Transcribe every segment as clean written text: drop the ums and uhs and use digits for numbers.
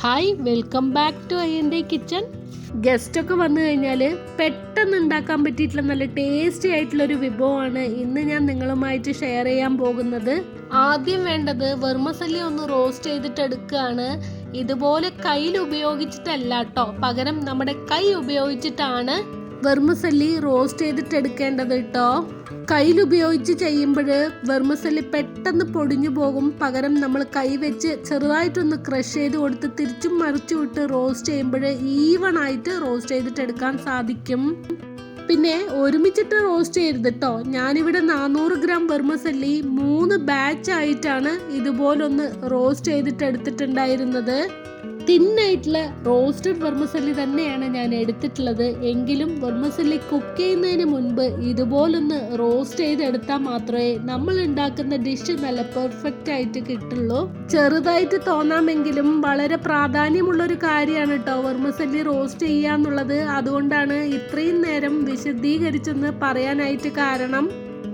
Hi, welcome back to അയ്യൻ്റെ kitchen. ഗസ്റ്റൊക്കെ വന്നു കഴിഞ്ഞാൽ പെട്ടെന്ന് ഉണ്ടാക്കാൻ പറ്റിയിട്ടുള്ള നല്ല ടേസ്റ്റി ആയിട്ടുള്ളൊരു വിഭവമാണ് ഇന്ന് ഞാൻ നിങ്ങളുമായിട്ട് ഷെയർ ചെയ്യാൻ പോകുന്നത്. ആദ്യം വേണ്ടത് വെർമസല്ലി ഒന്ന് റോസ്റ്റ് ചെയ്തിട്ട് എടുക്കുകയാണ്. ഇതുപോലെ കയ്യിൽ ഉപയോഗിച്ചിട്ടല്ല കേട്ടോ, പകരം നമ്മുടെ കൈ ഉപയോഗിച്ചിട്ടാണ് വെർമസല്ലി റോസ്റ്റ് ചെയ്തിട്ട് എടുക്കേണ്ടത് കേട്ടോ. കയ്യിൽ ഉപയോഗിച്ച് ചെയ്യുമ്പോൾ വെർമസല്ലി പെട്ടെന്ന് പൊടിഞ്ഞു പോകും. പകരം നമ്മൾ കൈ വെച്ച് ചെറുതായിട്ടൊന്ന് ക്രഷ് ചെയ്ത് കൊടുത്ത് തിരിച്ചും മറിച്ചു വിട്ട് റോസ്റ്റ് ചെയ്യുമ്പോൾ ഈവൺ ആയിട്ട് റോസ്റ്റ് ചെയ്തിട്ട് എടുക്കാൻ സാധിക്കും. പിന്നെ ഒരുമിച്ചിട്ട് റോസ്റ്റ് ചെയ്യരുത് കേട്ടോ. ഞാനിവിടെ 400 ഗ്രാം വെർമസല്ലി 3 ബാച്ച് ആയിട്ടാണ് ഇതുപോലൊന്ന് റോസ്റ്റ് ചെയ്തിട്ട് എടുത്തിട്ടുണ്ടായിരുന്നത്. തിന്നായിട്ടുള്ള റോസ്റ്റഡ് വെർമസല്ലി തന്നെയാണ് ഞാൻ എടുത്തിട്ടുള്ളത്. എങ്കിലും വെർമസല്ലി കുക്ക് ചെയ്യുന്നതിന് മുൻപ് ഇതുപോലൊന്ന് റോസ്റ്റ് ചെയ്തെടുത്താൽ മാത്രമേ നമ്മൾ ഉണ്ടാക്കുന്ന ഡിഷ് നല്ല പെർഫെക്റ്റ് ആയിട്ട് കിട്ടുള്ളൂ. ചെറുതായിട്ട് തോന്നാമെങ്കിലും വളരെ പ്രാധാന്യമുള്ളൊരു കാര്യമാണ് കേട്ടോ വെർമസല്ലി റോസ്റ്റ് ചെയ്യുക എന്നുള്ളത്. അതുകൊണ്ടാണ് ഇത്രയും നേരം വിശദീകരിച്ചെന്ന് പറയാനായിട്ട് കാരണം.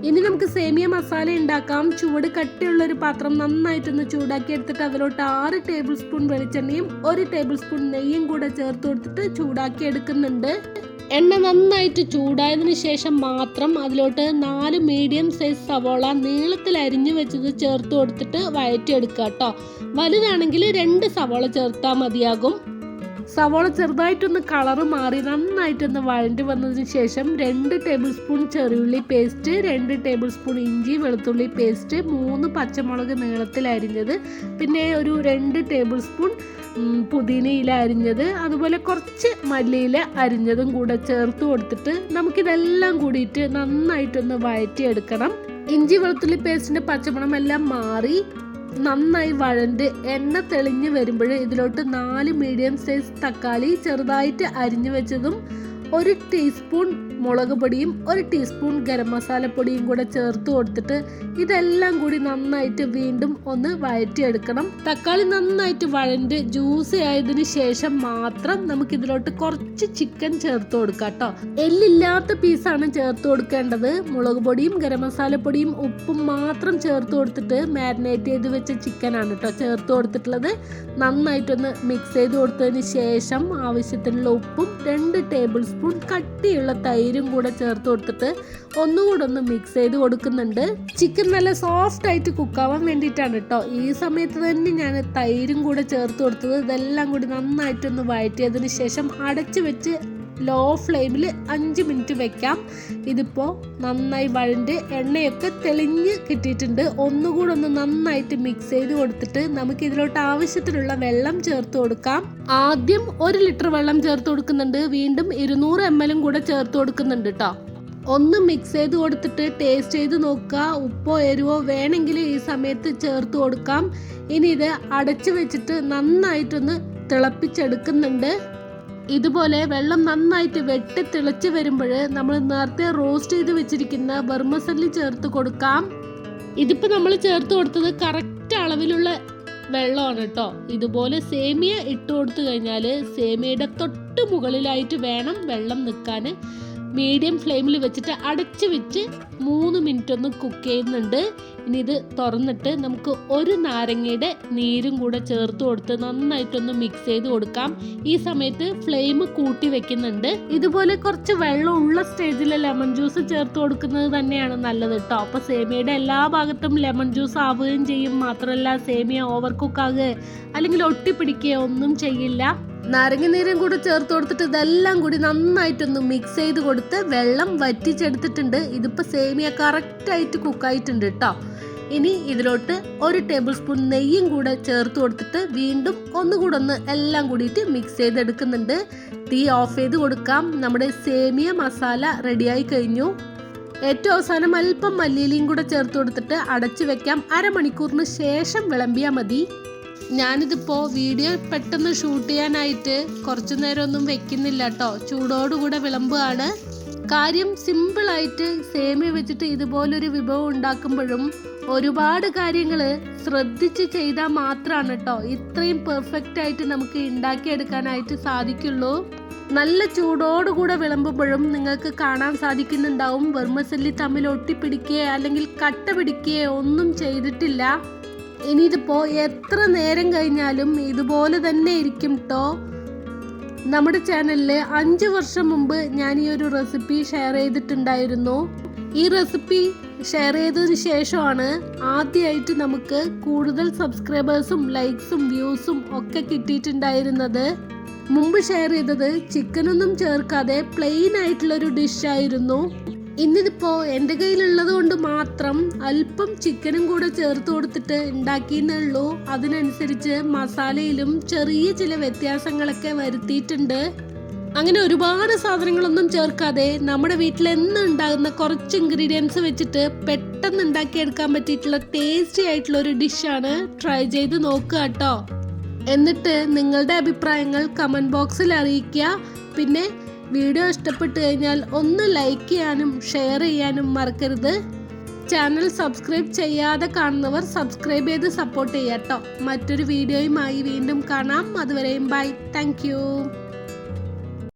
ഇനി നമുക്ക് സേമിയ മസാല ഉണ്ടാക്കാം. ചുവട് കട്ടിയുള്ളൊരു പാത്രം നന്നായിട്ടൊന്ന് ചൂടാക്കി എടുത്തിട്ട് അതിലോട്ട് 6 ടേബിൾ സ്പൂൺ വെളിച്ചെണ്ണയും 1 ടേബിൾ സ്പൂൺ നെയ്യും കൂടെ ചേർത്ത് കൊടുത്തിട്ട് ചൂടാക്കി എടുക്കുന്നുണ്ട്. എണ്ണ നന്നായിട്ട് ചൂടായതിനു ശേഷം മാത്രം അതിലോട്ട് 4 മീഡിയം സൈസ് സവോള നീളത്തിൽ അരിഞ്ഞു വെച്ചത് ചേർത്ത് കൊടുത്തിട്ട് വഴറ്റിയെടുക്കുക കേട്ടോ. വലുതാണെങ്കിൽ 2 സവോള ചേർത്താൽ മതിയാകും. സവോള ചെറുതായിട്ടൊന്ന് കളറ് മാറി നന്നായിട്ടൊന്ന് വഴണ്ടി വന്നതിന് ശേഷം 2 ടേബിൾ സ്പൂൺ ചെറിയുള്ളി പേസ്റ്റ്, 2 ടേബിൾ സ്പൂൺ ഇഞ്ചി വെളുത്തുള്ളി പേസ്റ്റ്, 3 പച്ചമുളക് നീളത്തിൽ അരിഞ്ഞത്, പിന്നെ ഒരു 2 ടേബിൾ സ്പൂൺ പുതിനയില അരിഞ്ഞത്, അതുപോലെ കുറച്ച് മല്ലിയില അരിഞ്ഞതും കൂടെ ചേർത്ത് കൊടുത്തിട്ട് നമുക്കിതെല്ലാം കൂടിയിട്ട് നന്നായിട്ടൊന്ന് വഴറ്റിയെടുക്കണം. ഇഞ്ചി വെളുത്തുള്ളി പേസ്റ്റിൻ്റെ പച്ചമണം എല്ലാം മാറി നന്നായി വഴണ്ട് എണ്ണ തെളിഞ്ഞ് വരുമ്പോൾ ഇതിലോട്ട് 4 മീഡിയം സൈസ് തക്കാളി ചെറുതായിട്ട് അരിഞ്ഞു വെച്ചതും 1 ടീസ്പൂൺ മുളക് പൊടിയും 1 ടീസ്പൂൺ ഗരം മസാലപ്പൊടിയും കൂടെ ചേർത്ത് കൊടുത്തിട്ട് ഇതെല്ലാം കൂടി നന്നായിട്ട് വീണ്ടും ഒന്ന് വഴറ്റിയെടുക്കണം. തക്കാളി നന്നായിട്ട് വഴണ്ട് ജ്യൂസി ആയതിനു ശേഷം മാത്രം നമുക്കിതിലോട്ട് കുറച്ച് ചിക്കൻ ചേർത്ത് കൊടുക്കാം കേട്ടോ. എല്ലില്ലാത്ത പീസാണ് ചേർത്ത് കൊടുക്കേണ്ടത്. മുളക് പൊടിയും ഗരം മസാലപ്പൊടിയും ഉപ്പും മാത്രം ചേർത്ത് കൊടുത്തിട്ട് മാരിനേറ്റ് ചെയ്ത് വെച്ച ചിക്കനാണ് കേട്ടോ ചേർത്ത് കൊടുത്തിട്ടുള്ളത്. നന്നായിട്ടൊന്ന് മിക്സ് ചെയ്ത് കൊടുത്തതിന് ശേഷം ആവശ്യത്തിനുള്ള ഉപ്പും 2 ടേബിൾ സ്പൂൺ കട്ടിയുള്ള തൈരും കൂടെ ചേർത്ത് കൊടുത്തിട്ട് ഒന്നുകൂടെ ഒന്ന് മിക്സ് ചെയ്ത് കൊടുക്കുന്നുണ്ട്. ചിക്കൻ നല്ല സോഫ്റ്റ് ആയിട്ട് കുക്കാവാൻ വേണ്ടിയിട്ടാണ് കേട്ടോ ഈ സമയത്ത് തന്നെ ഞാൻ തൈരും കൂടെ ചേർത്ത് കൊടുത്തത്. ഇതെല്ലാം കൂടി നന്നായിട്ടൊന്ന് വഴറ്റിയതിന് ശേഷം അടച്ച് വെച്ച് ലോ ഫ്ലെയിമിൽ 5 മിനിറ്റ് വെക്കാം. ഇതിപ്പോൾ നന്നായി വഴണ്ട് എണ്ണയൊക്കെ തെളിഞ്ഞ് കിട്ടിയിട്ടുണ്ട്. ഒന്നുകൂടെ ഒന്ന് നന്നായിട്ട് മിക്സ് ചെയ്ത് കൊടുത്തിട്ട് നമുക്ക് ഇതിലോട്ട് ആവശ്യത്തിനുള്ള വെള്ളം ചേർത്ത് കൊടുക്കാം. ആദ്യം 1 ലിറ്റർ വെള്ളം ചേർത്ത് കൊടുക്കുന്നുണ്ട്. വീണ്ടും 200 ml കൂടെ ചേർത്ത് കൊടുക്കുന്നുണ്ട് കേട്ടോ. ഒന്ന് മിക്സ് ചെയ്ത് കൊടുത്തിട്ട് ടേസ്റ്റ് ചെയ്ത് നോക്കുക. ഉപ്പോ എരിവോ വേണമെങ്കിൽ ഈ സമയത്ത് ചേർത്ത് കൊടുക്കാം. ഇനി ഇത് അടച്ചു വെച്ചിട്ട് നന്നായിട്ടൊന്ന് തിളപ്പിച്ചെടുക്കുന്നുണ്ട്. ഇതുപോലെ വെള്ളം നന്നായിട്ട് വെട്ടി തിളച്ച് വരുമ്പോൾ നമ്മൾ നേരത്തെ റോസ്റ്റ് ചെയ്ത് വെച്ചിരിക്കുന്ന വെർമസല്ലി ചേർത്ത് കൊടുക്കാം. ഇതിപ്പോൾ നമ്മൾ ചേർത്ത് കൊടുത്തത് കറക്റ്റ് അളവിലുള്ള വെള്ളമാണ് കേട്ടോ. ഇതുപോലെ സേമിയ ഇട്ട് കൊടുത്തു കഴിഞ്ഞാൽ സേമിയയുടെ തൊട്ട് മുകളിലായിട്ട് വേണം വെള്ളം നിൽക്കാൻ. മീഡിയം ഫ്ലെയിമിൽ വെച്ചിട്ട് അടച്ച് വെച്ച് 3 മിനിറ്റ് ഒന്ന് കുക്ക് ചെയ്യുന്നുണ്ട്. ഇനി ഇത് തുറന്നിട്ട് നമുക്ക് 1 നാരങ്ങയുടെ നീരും കൂടെ ചേർത്ത് കൊടുത്ത് നന്നായിട്ടൊന്ന് മിക്സ് ചെയ്ത് കൊടുക്കാം. ഈ സമയത്ത് ഫ്ലെയിം കൂട്ടി വെക്കുന്നുണ്ട്. ഇതുപോലെ കുറച്ച് വെള്ളം ഉള്ള സ്റ്റേജിൽ ലെമൺ ജ്യൂസ് ചേർത്ത് കൊടുക്കുന്നത് തന്നെയാണ് നല്ലത് കേട്ടോ. അപ്പോൾ സേമിയയുടെ എല്ലാ ഭാഗത്തും ലെമൺ ജ്യൂസ് ആവുകയും ചെയ്യും. മാത്രമല്ല സേമിയ ഓവർ കുക്ക് ആകുക അല്ലെങ്കിൽ ഒട്ടിപ്പിടിക്കുകയോ ഒന്നും ചെയ്യില്ല. നാരങ്ങ നീരും കൂടെ ചേർത്ത് കൊടുത്തിട്ട് ഇതെല്ലാം കൂടി നന്നായിട്ടൊന്ന് മിക്സ് ചെയ്ത് കൊടുത്ത് വെള്ളം വറ്റിച്ചെടുത്തിട്ടുണ്ട്. ഇതിപ്പോൾ സേമിയ കറക്റ്റായിട്ട് കുക്കായിട്ടുണ്ട് കേട്ടോ. ഇനി ഇതിലോട്ട് 1 ടേബിൾ സ്പൂൺ നെയ്യും കൂടെ ചേർത്ത് കൊടുത്തിട്ട് വീണ്ടും ഒന്നുകൂടെ ഒന്ന് എല്ലാം കൂടിയിട്ട് മിക്സ് ചെയ്തെടുക്കുന്നുണ്ട്. തീ ഓഫ് ചെയ്ത് കൊടുക്കാം. നമ്മുടെ സേമിയ മസാല റെഡിയായി കഴിഞ്ഞു. ഏറ്റവും അവസാനം അല്പം മല്ലിയിലയും കൂടെ ചേർത്ത് കൊടുത്തിട്ട് അടച്ചു വെക്കാം. അരമണിക്കൂറിന് ശേഷം വിളമ്പിയാൽ മതി. ഞാനിതിപ്പോൾ വീഡിയോ പെട്ടെന്ന് ഷൂട്ട് ചെയ്യാനായിട്ട് കുറച്ചു നേരമൊന്നും വെക്കുന്നില്ല കേട്ടോ. ചൂടോടുകൂടെ വിളമ്പുകയാണ്. കാര്യം സിമ്പിളായിട്ട് സേമിയ വെച്ചിട്ട് ഇതുപോലൊരു വിഭവം ഉണ്ടാക്കുമ്പോഴും ഒരുപാട് കാര്യങ്ങൾ ശ്രദ്ധിച്ച് ചെയ്താൽ മാത്രമാണ് കേട്ടോ ഇത്രയും പെർഫെക്റ്റ് ആയിട്ട് നമുക്ക് ഉണ്ടാക്കിയെടുക്കാനായിട്ട് സാധിക്കുള്ളൂ. നല്ല ചൂടോടുകൂടെ വിളമ്പുമ്പോഴും നിങ്ങൾക്ക് കാണാൻ സാധിക്കുന്നുണ്ടാവും വെർമസല്ലി തമ്മിൽ ഒട്ടിപ്പിടിക്കുകയോ അല്ലെങ്കിൽ കട്ട പിടിക്കുകയോ ഒന്നും ചെയ്തിട്ടില്ല. ഇനിയിതിപ്പോൾ എത്ര നേരം കഴിഞ്ഞാലും ഇതുപോലെ തന്നെ ഇരിക്കും കേട്ടോ. നമ്മുടെ ചാനലിൽ 5 വർഷം മുമ്പ് ഞാൻ ഈ ഒരു റെസിപ്പി ഷെയർ ചെയ്തിട്ടുണ്ടായിരുന്നു. ഈ റെസിപ്പി ഷെയർ ചെയ്തതിന് ശേഷമാണ് ആദ്യമായിട്ട് നമുക്ക് കൂടുതൽ സബ്സ്ക്രൈബേഴ്സും ലൈക്സും വ്യൂസും ഒക്കെ കിട്ടിയിട്ടുണ്ടായിരുന്നത്. മുമ്പ് ഷെയർ ചെയ്തത് ചിക്കനൊന്നും ചേർക്കാതെ പ്ലെയിൻ ആയിട്ടുള്ളൊരു ഡിഷായിരുന്നു. ഇന്നിതിപ്പോൾ എൻ്റെ കയ്യിലുള്ളത് കൊണ്ട് മാത്രം അല്പം ചിക്കനും കൂടെ ചേർത്ത് കൊടുത്തിട്ട് ഉണ്ടാക്കിയെന്നേ ഉള്ളൂ. അതിനനുസരിച്ച് മസാലയിലും ചെറിയ ചില വ്യത്യാസങ്ങളൊക്കെ വരുത്തിയിട്ടുണ്ട്. അങ്ങനെ ഒരുപാട് സാധനങ്ങളൊന്നും ചേർക്കാതെ നമ്മുടെ വീട്ടിലെന്നും ഉണ്ടാകുന്ന കുറച്ച് ഇൻഗ്രീഡിയൻസ് വെച്ചിട്ട് പെട്ടെന്ന് ഉണ്ടാക്കിയെടുക്കാൻ പറ്റിയിട്ടുള്ള ടേസ്റ്റി ആയിട്ടുള്ള ഒരു ഡിഷാണ്. ട്രൈ ചെയ്ത് നോക്കുക കേട്ടോ. എന്നിട്ട് നിങ്ങളുടെ അഭിപ്രായങ്ങൾ കമൻറ്റ് ബോക്സിൽ അറിയിക്കുക. പിന്നെ വീഡിയോ ഇഷ്ടപ്പെട്ട് കഴിഞ്ഞാൽ ഒന്ന് ലൈക്ക് ചെയ്യാനും ഷെയർ ചെയ്യാനും മറക്കരുത്. ചാനൽ സബ്സ്ക്രൈബ് ചെയ്യാതെ കാണുന്നവർ സബ്സ്ക്രൈബ് ചെയ്ത് സപ്പോർട്ട് ചെയ്യാം കേട്ടോ. മറ്റൊരു വീഡിയോയുമായി വീണ്ടും കാണാം. അതുവരെയും ബൈ. Thank you.